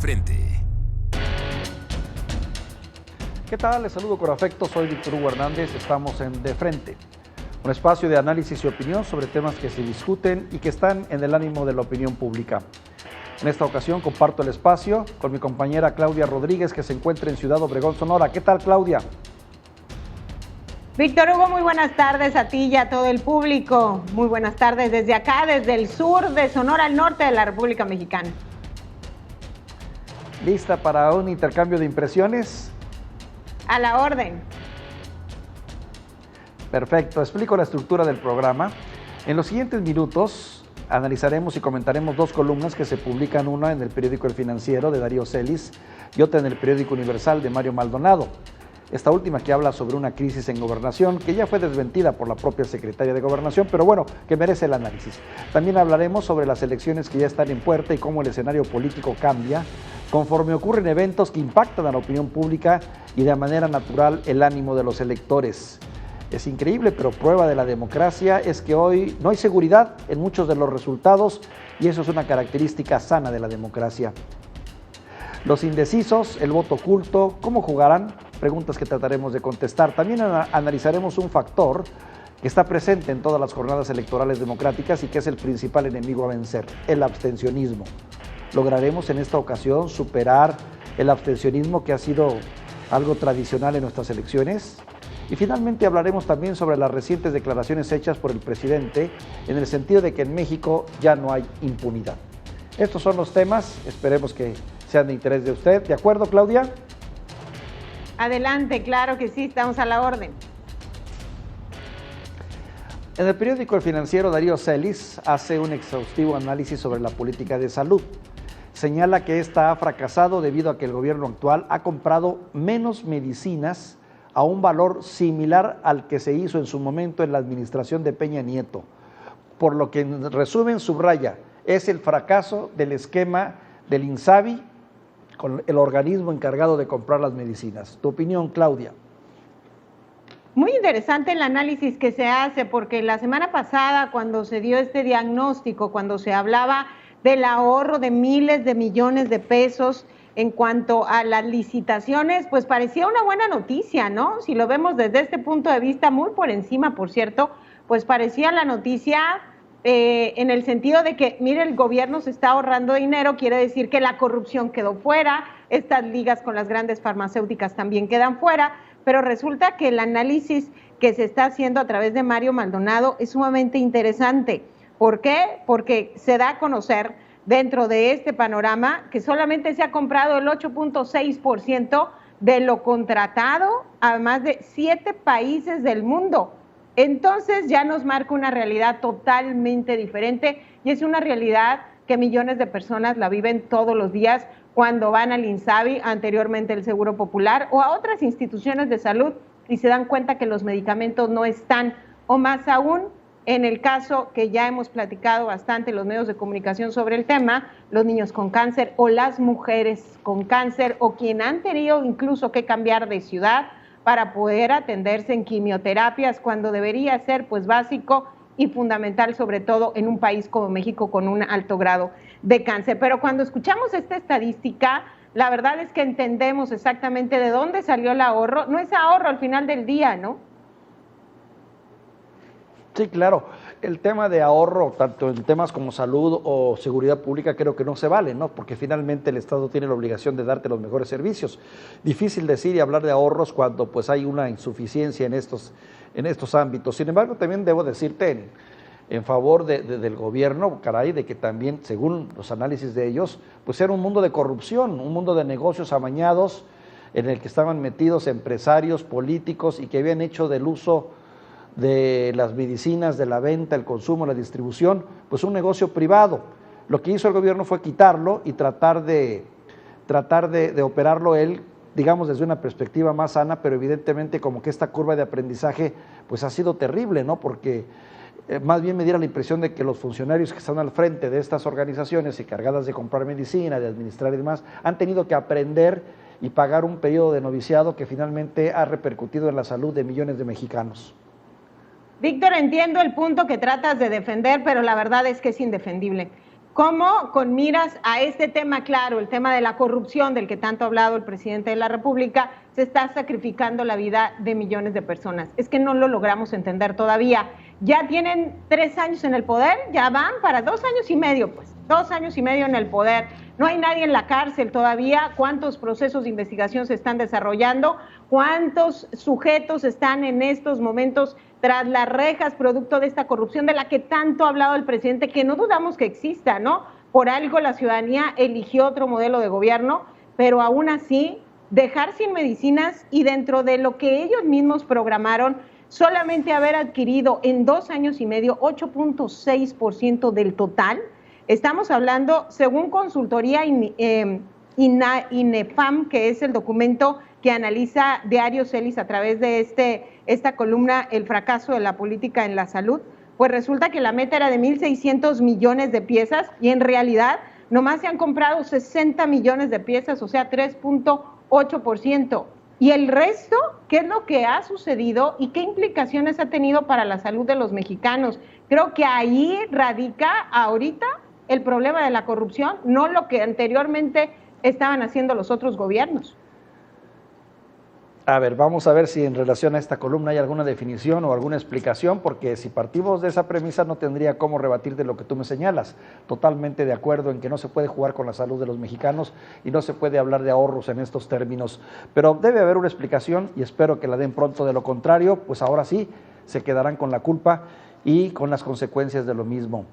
Frente. ¿Qué tal? Les saludo con afecto, soy Víctor Hugo Hernández, estamos en De Frente, un espacio de análisis y opinión sobre temas que se discuten y que están en el ánimo de la opinión pública. En esta ocasión comparto el espacio con mi compañera Claudia Rodríguez, que se encuentra en Ciudad Obregón, Sonora. ¿Qué tal, Claudia? Víctor Hugo, muy buenas tardes a ti y a todo el público. Muy buenas tardes desde acá, desde el sur de Sonora, al norte de la República Mexicana. ¿Lista para un intercambio de impresiones? A la orden. Perfecto, explico la estructura del programa. En los siguientes minutos analizaremos y comentaremos dos columnas que se publican, una en el periódico El Financiero de Darío Celis y otra en el periódico Universal de Mario Maldonado. Esta última que habla sobre una crisis en gobernación que ya fue desmentida por la propia secretaria de Gobernación, pero bueno, que merece el análisis. También hablaremos sobre las elecciones que ya están en puerta y cómo el escenario político cambia conforme ocurren eventos que impactan a la opinión pública y de manera natural el ánimo de los electores. Es increíble, pero prueba de la democracia es que hoy no hay seguridad en muchos de los resultados y eso es una característica sana de la democracia. Los indecisos, el voto oculto, ¿cómo jugarán? Preguntas que trataremos de contestar. También analizaremos un factor que está presente en todas las jornadas electorales democráticas y que es el principal enemigo a vencer, el abstencionismo. ¿Lograremos en esta ocasión superar el abstencionismo que ha sido algo tradicional en nuestras elecciones? Y finalmente hablaremos también sobre las recientes declaraciones hechas por el presidente en el sentido de que en México ya no hay impunidad. Estos son los temas, esperemos que sean de interés de usted. ¿De acuerdo, Claudia? Adelante, claro que sí, estamos a la orden. En el periódico El Financiero, Darío Celis hace un exhaustivo análisis sobre la política de salud. Señala que esta ha fracasado debido a que el gobierno actual ha comprado menos medicinas a un valor similar al que se hizo en su momento en la administración de Peña Nieto. Por lo que, en resumen, subraya, es el fracaso del esquema del INSABI con el organismo encargado de comprar las medicinas. ¿Tu opinión, Claudia? Muy interesante el análisis que se hace, porque la semana pasada, cuando se dio este diagnóstico, cuando se hablaba del ahorro de miles de millones de pesos en cuanto a las licitaciones, pues parecía una buena noticia, ¿no? Si lo vemos desde este punto de vista, muy por encima, por cierto, pues parecía la noticia en el sentido de que, mire, el gobierno se está ahorrando dinero, quiere decir que la corrupción quedó fuera, estas ligas con las grandes farmacéuticas también quedan fuera, pero resulta que el análisis que se está haciendo a través de Mario Maldonado es sumamente interesante. ¿Por qué? Porque se da a conocer dentro de este panorama que solamente se ha comprado el 8.6% de lo contratado a más de 7 países del mundo. Entonces ya nos marca una realidad totalmente diferente y es una realidad que millones de personas la viven todos los días cuando van al INSABI, anteriormente el Seguro Popular, o a otras instituciones de salud y se dan cuenta que los medicamentos no están, o más aún, en el caso que ya hemos platicado bastante en los medios de comunicación sobre el tema, los niños con cáncer o las mujeres con cáncer o quien han tenido incluso que cambiar de ciudad para poder atenderse en quimioterapias cuando debería ser pues básico y fundamental, sobre todo en un país como México con un alto grado de cáncer. Pero cuando escuchamos esta estadística, la verdad es que entendemos exactamente de dónde salió el ahorro. No es ahorro al final del día, ¿no? Sí, claro. El tema de ahorro, tanto en temas como salud o seguridad pública, creo que no se vale, ¿no? Porque finalmente el Estado tiene la obligación de darte los mejores servicios. Difícil decir y hablar de ahorros cuando pues hay una insuficiencia en estos ámbitos. Sin embargo, también debo decirte en favor del gobierno, caray, de que también, según los análisis de ellos, pues era un mundo de corrupción, un mundo de negocios amañados en el que estaban metidos empresarios, políticos y que habían hecho del uso de las medicinas, de la venta, el consumo, la distribución, pues un negocio privado. Lo que hizo el gobierno fue quitarlo y tratar de operarlo él, digamos, desde una perspectiva más sana, pero evidentemente como que esta curva de aprendizaje pues ha sido terrible, ¿no? Porque más bien me diera la impresión de que los funcionarios que están al frente de estas organizaciones encargadas de comprar medicina, de administrar y demás, han tenido que aprender y pagar un periodo de noviciado que finalmente ha repercutido en la salud de millones de mexicanos. Víctor, entiendo el punto que tratas de defender, pero la verdad es que es indefendible. cómo con miras a este tema, claro, el tema de la corrupción del que tanto ha hablado el presidente de la República, se está sacrificando la vida de millones de personas. Es que no lo logramos entender todavía. Ya tienen 3 años en el poder, ya van para 2 años y medio, pues, 2 años y medio en el poder. No hay nadie en la cárcel todavía. ¿Cuántos procesos de investigación se están desarrollando? ¿Cuántos sujetos están en estos momentos tras las rejas producto de esta corrupción de la que tanto ha hablado el presidente, que no dudamos que exista, ¿no? Por algo la ciudadanía eligió otro modelo de gobierno, pero aún así dejar sin medicinas y dentro de lo que ellos mismos programaron, solamente haber adquirido en 2 años y medio 8.6% del total. Estamos hablando, según consultoría INEFAM, que es el documento que analiza Diario Celis a través de esta columna, El fracaso de la política en la salud, pues resulta que la meta era de 1.600 millones de piezas y en realidad nomás se han comprado 60 millones de piezas, o sea, 3.8%. Y el resto, ¿qué es lo que ha sucedido y qué implicaciones ha tenido para la salud de los mexicanos? Creo que ahí radica ahorita el problema de la corrupción, no lo que anteriormente estaban haciendo los otros gobiernos. A ver, vamos a ver si en relación a esta columna hay alguna definición o alguna explicación, porque si partimos de esa premisa no tendría cómo rebatir de lo que tú me señalas. Totalmente de acuerdo en que no se puede jugar con la salud de los mexicanos y no se puede hablar de ahorros en estos términos, pero debe haber una explicación y espero que la den pronto. De lo contrario, pues ahora sí se quedarán con la culpa y con las consecuencias de lo mismo.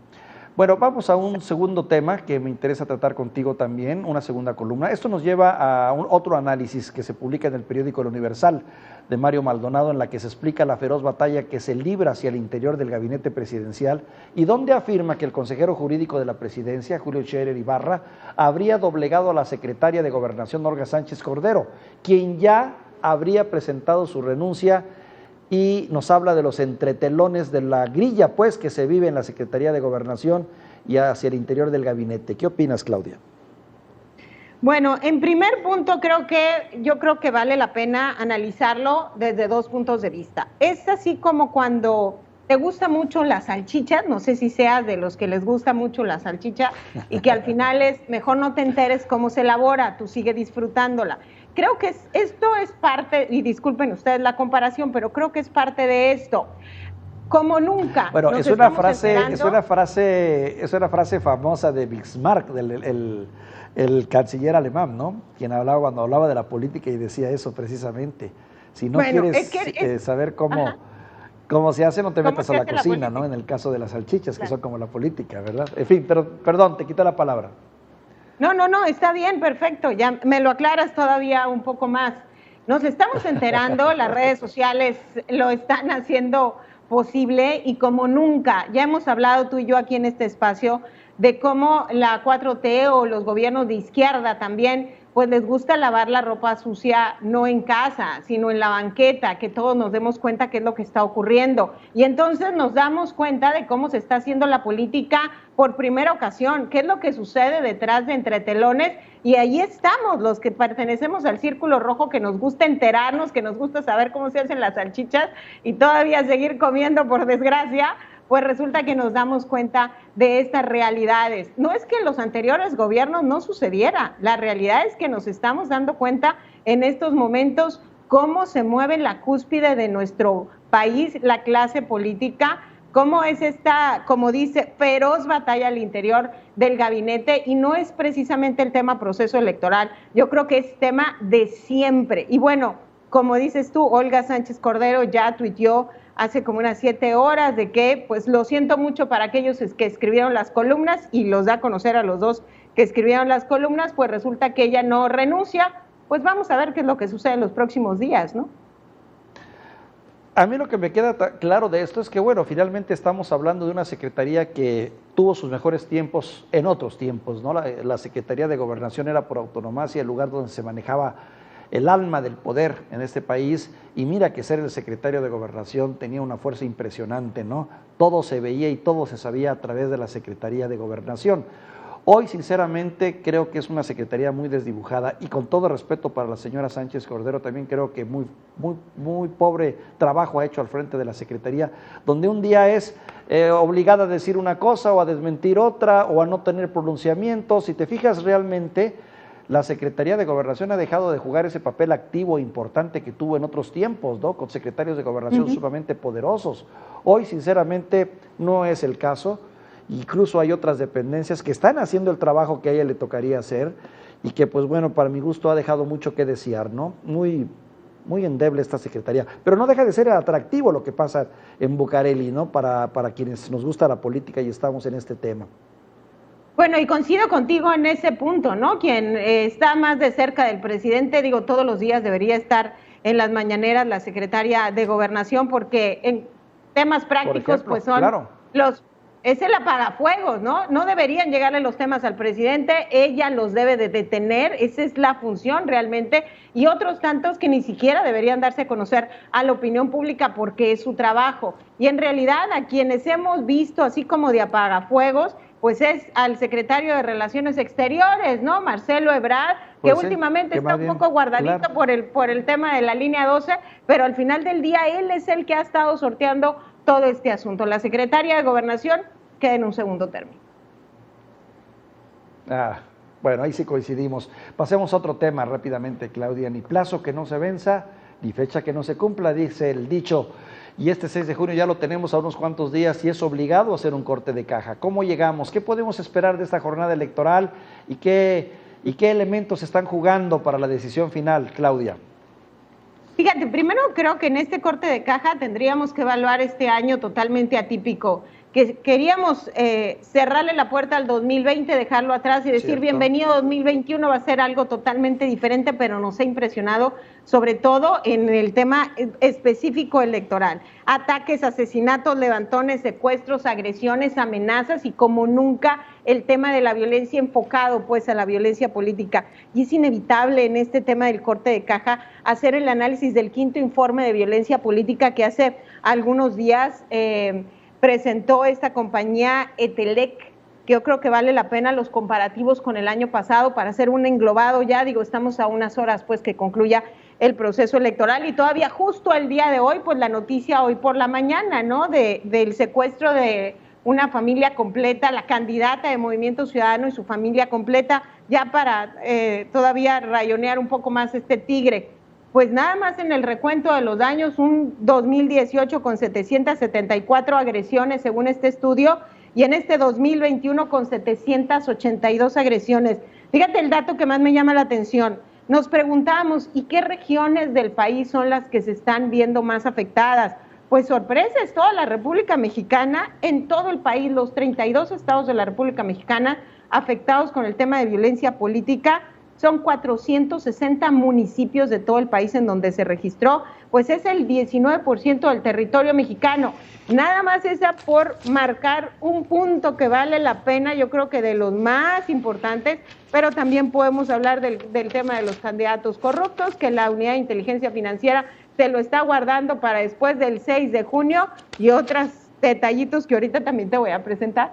Bueno, vamos a un segundo tema que me interesa tratar contigo también, una segunda columna. Esto nos lleva a otro análisis que se publica en el periódico El Universal de Mario Maldonado, en la que se explica la feroz batalla que se libra hacia el interior del gabinete presidencial y donde afirma que el consejero jurídico de la presidencia, Julio Scherer Ibarra, habría doblegado a la secretaria de Gobernación, Olga Sánchez Cordero, quien ya habría presentado su renuncia, y nos habla de los entretelones de la grilla, pues, que se vive en la Secretaría de Gobernación y hacia el interior del gabinete. ¿Qué opinas, Claudia? Bueno, en primer punto yo creo que vale la pena analizarlo desde 2 puntos de vista. Es así como cuando te gusta mucho la salchicha, no sé si seas de los que les gusta mucho la salchicha y que al final es mejor no te enteres cómo se elabora, tú sigue disfrutándola. Creo que esto es parte, y disculpen ustedes la comparación, pero creo que es parte de esto. Como nunca. Bueno, es una frase famosa de Bismarck, el canciller alemán, ¿no? Quien hablaba cuando hablaba de la política y decía eso precisamente. Si no quieres saber cómo se hace, no te metas a la cocina, ¿no? En el caso de las salchichas, claro, que son como la política, ¿verdad? En fin, pero perdón, te quito la palabra. No, está bien, perfecto, ya me lo aclaras todavía un poco más. Nos estamos enterando, las redes sociales lo están haciendo posible y como nunca, ya hemos hablado tú y yo aquí en este espacio de cómo la 4T o los gobiernos de izquierda también, pues les gusta lavar la ropa sucia no en casa, sino en la banqueta, que todos nos demos cuenta qué es lo que está ocurriendo. Y entonces nos damos cuenta de cómo se está haciendo la política por primera ocasión, qué es lo que sucede detrás de entretelones, y ahí estamos los que pertenecemos al círculo rojo, que nos gusta enterarnos, que nos gusta saber cómo se hacen las salchichas y todavía seguir comiendo, por desgracia. Pues resulta que nos damos cuenta de estas realidades. No es que en los anteriores gobiernos no sucediera, la realidad es que nos estamos dando cuenta en estos momentos cómo se mueve la cúspide de nuestro país, la clase política, cómo es esta, como dice, feroz batalla al interior del gabinete, y no es precisamente el tema proceso electoral, yo creo que es tema de siempre. Y bueno, como dices tú, Olga Sánchez Cordero ya tuiteó hace como unas 7 horas de que, pues lo siento mucho para aquellos que escribieron las columnas, y los da a conocer a los dos que escribieron las columnas, pues resulta que ella no renuncia. Pues vamos a ver qué es lo que sucede en los próximos días, ¿no? A mí lo que me queda claro de esto es que, bueno, finalmente estamos hablando de una secretaría que tuvo sus mejores tiempos en otros tiempos, ¿no? La Secretaría de Gobernación era por autonomía el lugar donde se manejaba el alma del poder en este país, y mira que ser el secretario de Gobernación tenía una fuerza impresionante, ¿no? Todo se veía y todo se sabía a través de la Secretaría de Gobernación. Hoy, sinceramente, creo que es una secretaría muy desdibujada, y con todo respeto para la señora Sánchez Cordero, también creo que muy pobre trabajo ha hecho al frente de la secretaría, donde un día es obligada a decir una cosa o a desmentir otra o a no tener pronunciamientos. Si te fijas, realmente la Secretaría de Gobernación ha dejado de jugar ese papel activo e importante que tuvo en otros tiempos, ¿no? Con secretarios de Gobernación sumamente poderosos. Hoy, sinceramente, no es el caso. Incluso hay otras dependencias que están haciendo el trabajo que a ella le tocaría hacer y que, pues bueno, para mi gusto ha dejado mucho que desear, ¿no? Muy endeble esta secretaría, pero no deja de ser atractivo lo que pasa en Bucareli, ¿no? Para quienes nos gusta la política y estamos en este tema. Bueno, y coincido contigo en ese punto, ¿no? Quien está más de cerca del presidente, digo, todos los días debería estar en las mañaneras la secretaria de Gobernación, porque en temas prácticos, pues son es el apagafuegos, ¿no? No deberían llegarle los temas al presidente, ella los debe de detener, esa es la función realmente, y otros tantos que ni siquiera deberían darse a conocer a la opinión pública porque es su trabajo. Y en realidad a quienes hemos visto así como de apagafuegos, pues es al secretario de Relaciones Exteriores, ¿no? Marcelo Ebrard, que pues últimamente está un poco guardadito, claro, por el tema de la línea 12, pero al final del día él es el que ha estado sorteando todo este asunto. La secretaria de Gobernación queda en un segundo término. Bueno, ahí sí coincidimos. Pasemos a otro tema rápidamente, Claudia. Ni plazo que no se venza, ni fecha que no se cumpla, dice el dicho. Y este 6 de junio ya lo tenemos a unos cuantos días y es obligado a hacer un corte de caja. ¿Cómo llegamos? ¿Qué podemos esperar de esta jornada electoral? ¿Y qué elementos están jugando para la decisión final, Claudia? Fíjate, primero creo que en este corte de caja tendríamos que evaluar este año totalmente atípico, que queríamos cerrarle la puerta al 2020, dejarlo atrás y decir, cierto, bienvenido 2021, va a ser algo totalmente diferente, pero nos ha impresionado, sobre todo en el tema específico electoral. Ataques, asesinatos, levantones, secuestros, agresiones, amenazas y como nunca el tema de la violencia enfocado pues a la violencia política. Y es inevitable en este tema del corte de caja hacer el análisis del quinto informe de violencia política que hace algunos días presentó esta compañía Etelec, que yo creo que vale la pena los comparativos con el año pasado para hacer un englobado ya, digo, estamos a unas horas pues que concluya el proceso electoral y todavía justo el día de hoy, pues la noticia hoy por la mañana, ¿no? Del secuestro de una familia completa, la candidata de Movimiento Ciudadano y su familia completa, ya para todavía rayonear un poco más este tigre. Pues nada más en el recuento de los daños, un 2018 con 774 agresiones según este estudio y en este 2021 con 782 agresiones. Fíjate el dato que más me llama la atención. Nos preguntamos, ¿y qué regiones del país son las que se están viendo más afectadas? Pues sorpresa, es toda la República Mexicana, en todo el país, los 32 estados de la República Mexicana afectados con el tema de violencia política. Son 460 municipios de todo el país en donde se registró, pues es el 19% del territorio mexicano. Nada más esa por marcar un punto que vale la pena, yo creo que de los más importantes, pero también podemos hablar del tema de los candidatos corruptos, que la Unidad de Inteligencia Financiera se lo está guardando para después del 6 de junio y otros detallitos que ahorita también te voy a presentar.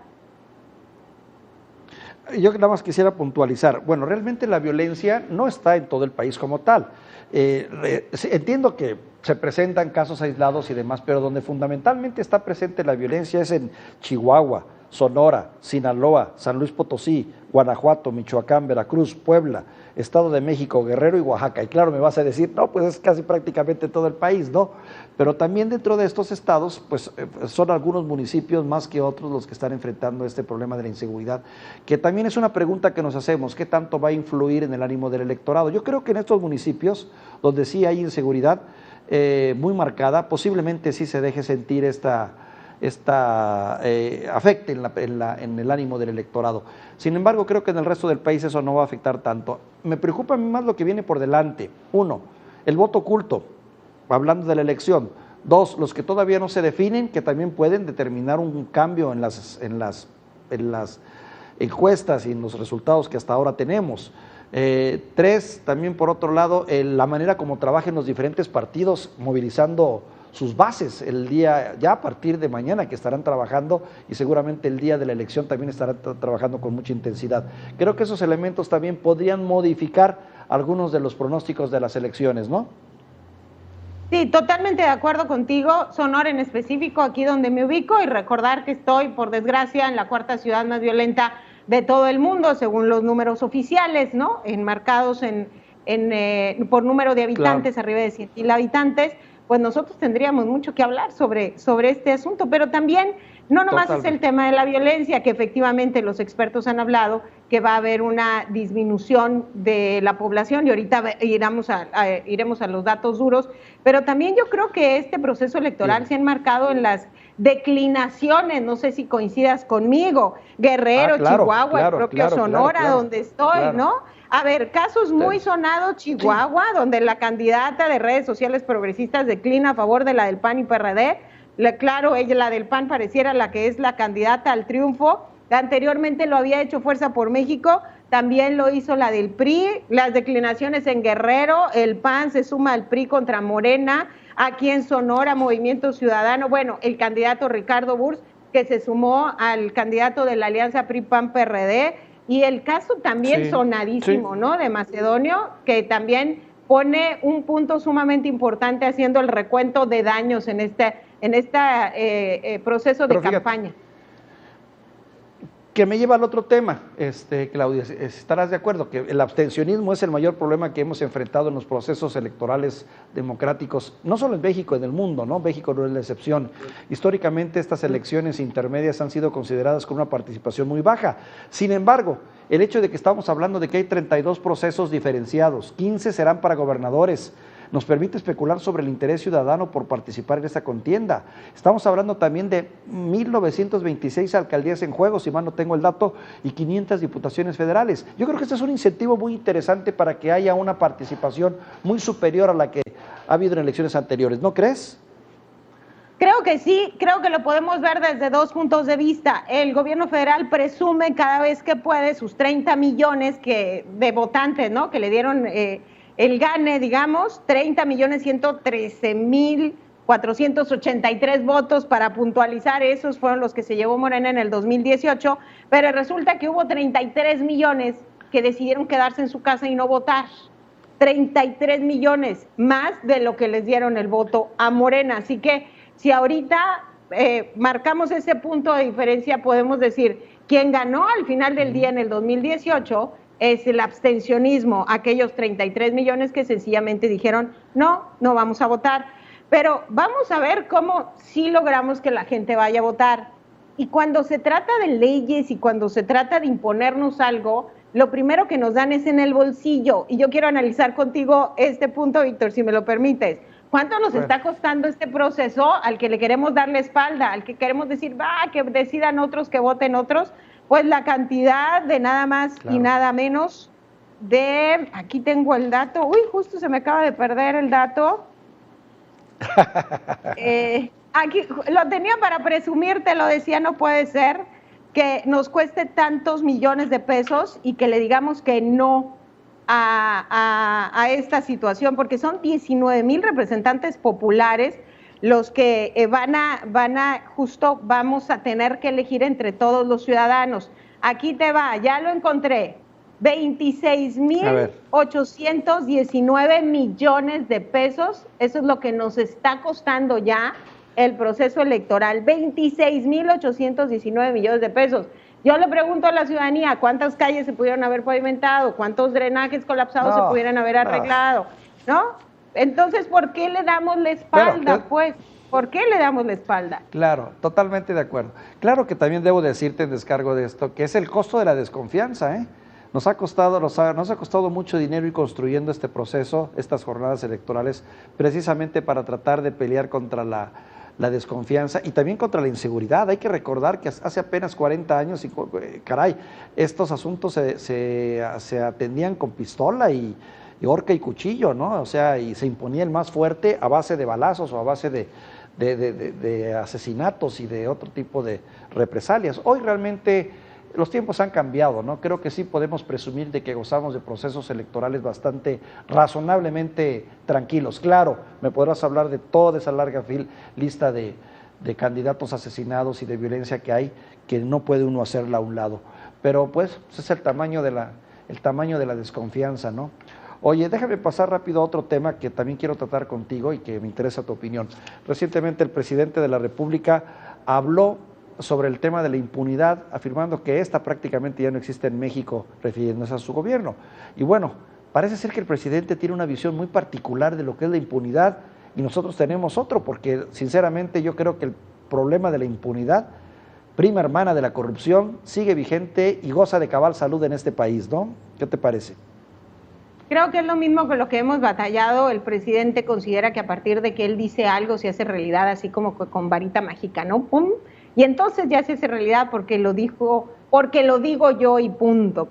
Yo nada más quisiera puntualizar, bueno, realmente la violencia no está en todo el país como tal. Entiendo que se presentan casos aislados y demás, pero donde fundamentalmente está presente la violencia es en Chihuahua, Sonora, Sinaloa, San Luis Potosí, Guanajuato, Michoacán, Veracruz, Puebla, Estado de México, Guerrero y Oaxaca. Y claro, me vas a decir, no, pues es casi prácticamente todo el país, ¿no? Pero también dentro de estos estados, pues son algunos municipios más que otros los que están enfrentando este problema de la inseguridad, que también es una pregunta que nos hacemos, ¿qué tanto va a influir en el ánimo del electorado? Yo creo que en estos municipios, donde sí hay inseguridad muy marcada, posiblemente sí se deje sentir afecte en el ánimo del electorado. Sin embargo, creo que en el resto del país eso no va a afectar tanto. Me preocupa a mí más lo que viene por delante. 1, el voto oculto, hablando de la elección. 2, los que todavía no se definen, que también pueden determinar un cambio en las encuestas y en los resultados que hasta ahora tenemos. 3, también por otro lado, la manera como trabajen los diferentes partidos movilizando sus bases el día, ya a partir de mañana que estarán trabajando y seguramente el día de la elección también estarán trabajando con mucha intensidad. Creo que esos elementos también podrían modificar algunos de los pronósticos de las elecciones, ¿no? Sí, totalmente de acuerdo contigo. Sonora en específico, aquí donde me ubico, y recordar que estoy, por desgracia, en la cuarta ciudad más violenta de todo el mundo, según los números oficiales, ¿no? Enmarcados por número de habitantes, Claro. arriba de 100,000 habitantes, pues nosotros tendríamos mucho que hablar sobre este asunto, pero también no nomás es el Totalmente. tema de la violencia, que efectivamente los expertos han hablado que va a haber una disminución de la población, y ahorita iremos a los datos duros, pero también yo creo que este proceso electoral Bien. se ha enmarcado en las declinaciones, no sé si coincidas conmigo, Guerrero, Claro, Chihuahua, el claro, propio claro, claro, Sonora, claro, donde estoy, claro. ¿no? A ver, casos muy sonados, Sí, Chihuahua, donde la candidata de redes sociales progresistas declina a favor de la del PAN y PRD. Claro, ella, la del PAN, pareciera la que es la candidata al triunfo. Anteriormente lo había hecho Fuerza por México, también lo hizo la del PRI, las declinaciones en Guerrero, el PAN se suma al PRI contra Morena, aquí en Sonora, Movimiento Ciudadano, bueno, el candidato Ricardo Burs, que se sumó al candidato de la alianza PRI-PAN-PRD, y el caso también sí, sí. sonadísimo, ¿no?, de Macedonio, que también pone un punto sumamente importante haciendo el recuento de daños en este proceso de Pero fíjate, campaña. que me lleva al otro tema, Claudia, estarás de acuerdo que el abstencionismo es el mayor problema que hemos enfrentado en los procesos electorales democráticos, no solo en México, en el mundo, ¿no? México no es la excepción. Históricamente estas elecciones intermedias han sido consideradas con una participación muy baja. Sin embargo, el hecho de que estamos hablando de que hay 32 procesos diferenciados, 15 serán para gobernadores, nos permite especular sobre el interés ciudadano por participar en esta contienda. Estamos hablando también de 1,926 alcaldías en juego, si mal no tengo el dato, y 500 diputaciones federales. Yo creo que este es un incentivo muy interesante para que haya una participación muy superior a la que ha habido en elecciones anteriores, ¿no crees? Creo que sí, creo que lo podemos ver desde dos puntos de vista. El gobierno federal presume cada vez que puede sus 30 millones de votantes, ¿no?, que le dieron el gane, digamos, 30,113,483 votos, para puntualizar, esos fueron los que se llevó Morena en el 2018, pero resulta que hubo 33 millones que decidieron quedarse en su casa y no votar. 33 millones, más de lo que les dieron el voto a Morena. Así que si ahorita marcamos ese punto de diferencia, podemos decir, quien ganó al final del día en el 2018 es el abstencionismo, aquellos 33 millones que sencillamente dijeron, no vamos a votar. Pero vamos a ver cómo sí logramos que la gente vaya a votar. Y cuando se trata de leyes y cuando se trata de imponernos algo, lo primero que nos dan es en el bolsillo. Y yo quiero analizar contigo este punto, Víctor, si me lo permites. ¿Cuánto nos está costando este proceso al que le queremos dar la espalda, al que queremos decir, que decidan otros, que voten otros? Pues la cantidad de nada más y nada menos de, aquí tengo el dato, justo se me acaba de perder el dato. Aquí lo tenía para presumirte, lo decía, no puede ser que nos cueste tantos millones de pesos y que le digamos que no a esta situación, porque son 19,000 representantes populares los que vamos a tener que elegir entre todos los ciudadanos. Aquí te va, ya lo encontré, 26,819 millones de pesos, eso es lo que nos está costando ya el proceso electoral, 26,819 millones de pesos. Yo le pregunto a la ciudadanía, ¿cuántas calles se pudieron haber pavimentado? ¿Cuántos drenajes colapsados se pudieran haber arreglado? ¿No? Entonces, ¿por qué le damos la espalda, pues? ¿Por qué le damos la espalda? Claro, totalmente de acuerdo. Claro que también debo decirte en descargo de esto, que es el costo de la desconfianza, ¿eh? Nos ha costado mucho dinero ir construyendo este proceso, estas jornadas electorales, precisamente para tratar de pelear contra la desconfianza y también contra la inseguridad. Hay que recordar que hace apenas 40 años, estos asuntos se atendían con pistola y horca y cuchillo, ¿no? O sea, y se imponía el más fuerte a base de balazos o a base de asesinatos y de otro tipo de represalias. Hoy realmente los tiempos han cambiado, ¿no? Creo que sí podemos presumir de que gozamos de procesos electorales bastante razonablemente tranquilos. Claro, me podrás hablar de toda esa larga lista de candidatos asesinados y de violencia que hay, que no puede uno hacerla a un lado. Pero pues es el tamaño de la desconfianza, ¿no? Oye, déjame pasar rápido a otro tema que también quiero tratar contigo y que me interesa tu opinión. Recientemente el presidente de la República habló sobre el tema de la impunidad, afirmando que esta prácticamente ya no existe en México, refiriéndose a su gobierno. Y bueno, parece ser que el presidente tiene una visión muy particular de lo que es la impunidad y nosotros tenemos otro, porque sinceramente yo creo que el problema de la impunidad, prima hermana de la corrupción, sigue vigente y goza de cabal salud en este país, ¿no? ¿Qué te parece? Creo que es lo mismo con lo que hemos batallado. El presidente considera que a partir de que él dice algo se hace realidad, así como con varita mágica, ¿no? ¡Pum! Y entonces ya se hace realidad porque lo dijo, porque lo digo yo y punto.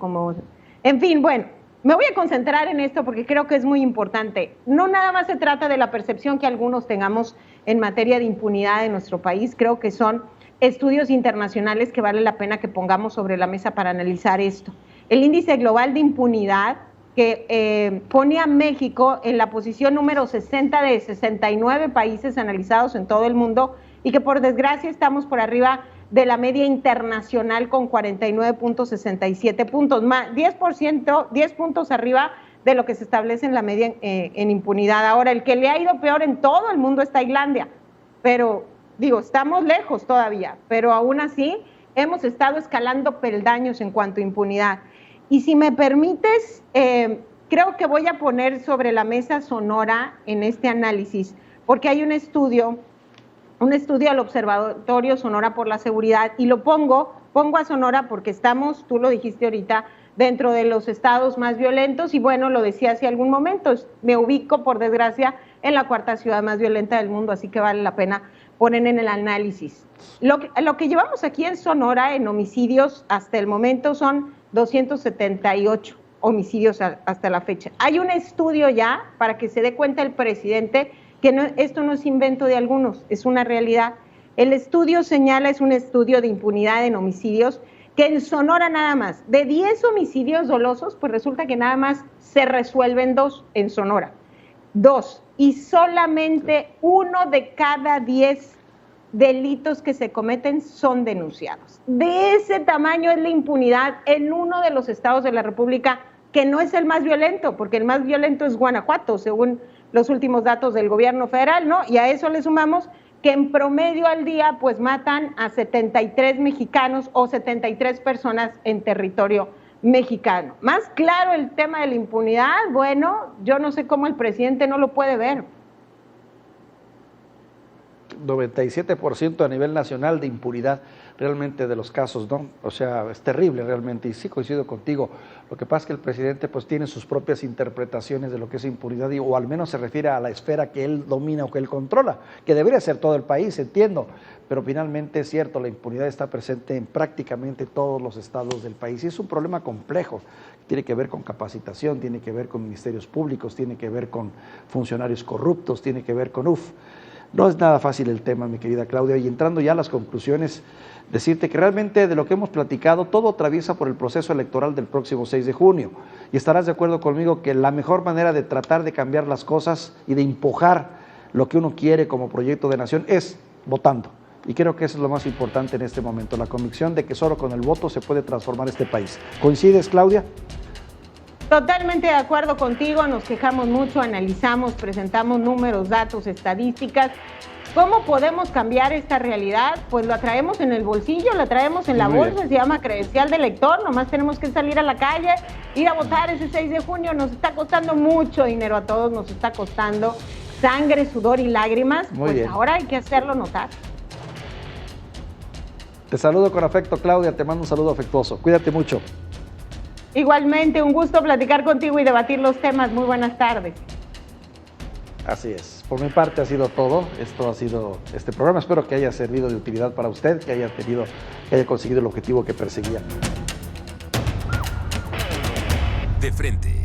En fin, bueno, me voy a concentrar en esto porque creo que es muy importante. No nada más se trata de la percepción que algunos tengamos en materia de impunidad en nuestro país. Creo que son estudios internacionales que vale la pena que pongamos sobre la mesa para analizar esto. El índice global de impunidad, que pone a México en la posición número 60 de 69 países analizados en todo el mundo y que por desgracia estamos por arriba de la media internacional con 49.67 puntos, más 10 puntos arriba de lo que se establece en la media en impunidad. Ahora, el que le ha ido peor en todo el mundo es Tailandia, pero digo, estamos lejos todavía, pero aún así hemos estado escalando peldaños en cuanto a impunidad. Y si me permites, creo que voy a poner sobre la mesa Sonora en este análisis, porque hay un estudio al Observatorio Sonora por la Seguridad, y lo pongo a Sonora porque estamos, tú lo dijiste ahorita, dentro de los estados más violentos, y bueno, lo decía hace algún momento, me ubico, por desgracia, en la cuarta ciudad más violenta del mundo, así que vale la pena poner en el análisis. Lo que llevamos aquí en Sonora en homicidios hasta el momento son 278 homicidios hasta la fecha. Hay un estudio ya, para que se dé cuenta el presidente, que esto no es invento de algunos, es una realidad. El estudio señala, es un estudio de impunidad en homicidios, que en Sonora nada más, de 10 homicidios dolosos, pues resulta que nada más se resuelven 2 en Sonora. 2, y solamente 1 de cada 10 delitos que se cometen son denunciados. De ese tamaño es la impunidad en uno de los estados de la República, que no es el más violento, porque el más violento es Guanajuato, según los últimos datos del gobierno federal, ¿no? Y a eso le sumamos que en promedio al día pues matan a 73 mexicanos o 73 personas en territorio mexicano. Más claro el tema de la impunidad, bueno, yo no sé cómo el presidente no lo puede ver. 97% a nivel nacional de impunidad realmente de los casos, ¿no? O sea, es terrible realmente, y sí coincido contigo. Lo que pasa es que el presidente pues tiene sus propias interpretaciones de lo que es impunidad, o al menos se refiere a la esfera que él domina o que él controla, que debería ser todo el país, entiendo, pero finalmente es cierto, la impunidad está presente en prácticamente todos los estados del país, y es un problema complejo, tiene que ver con capacitación, tiene que ver con ministerios públicos, tiene que ver con funcionarios corruptos, tiene que ver con no es nada fácil el tema, mi querida Claudia, y entrando ya a las conclusiones, decirte que realmente de lo que hemos platicado, todo atraviesa por el proceso electoral del próximo 6 de junio, y estarás de acuerdo conmigo que la mejor manera de tratar de cambiar las cosas y de empujar lo que uno quiere como proyecto de nación es votando, y creo que eso es lo más importante en este momento, la convicción de que solo con el voto se puede transformar este país. ¿Coincides, Claudia? Totalmente de acuerdo contigo, nos quejamos mucho, analizamos, presentamos números, datos, estadísticas. ¿Cómo podemos cambiar esta realidad? Pues lo traemos en el bolsillo, lo traemos en la bolsa, se llama credencial de elector, nomás tenemos que salir a la calle, ir a votar ese 6 de junio, nos está costando mucho dinero a todos, nos está costando sangre, sudor y lágrimas, Muy bien. Ahora hay que hacerlo notar. Te saludo con afecto, Claudia, te mando un saludo afectuoso, cuídate mucho. Igualmente, un gusto platicar contigo y debatir los temas. Muy buenas tardes. Así es. Por mi parte ha sido todo. Esto ha sido este programa. Espero que haya servido de utilidad para usted, que haya conseguido el objetivo que perseguía. De frente.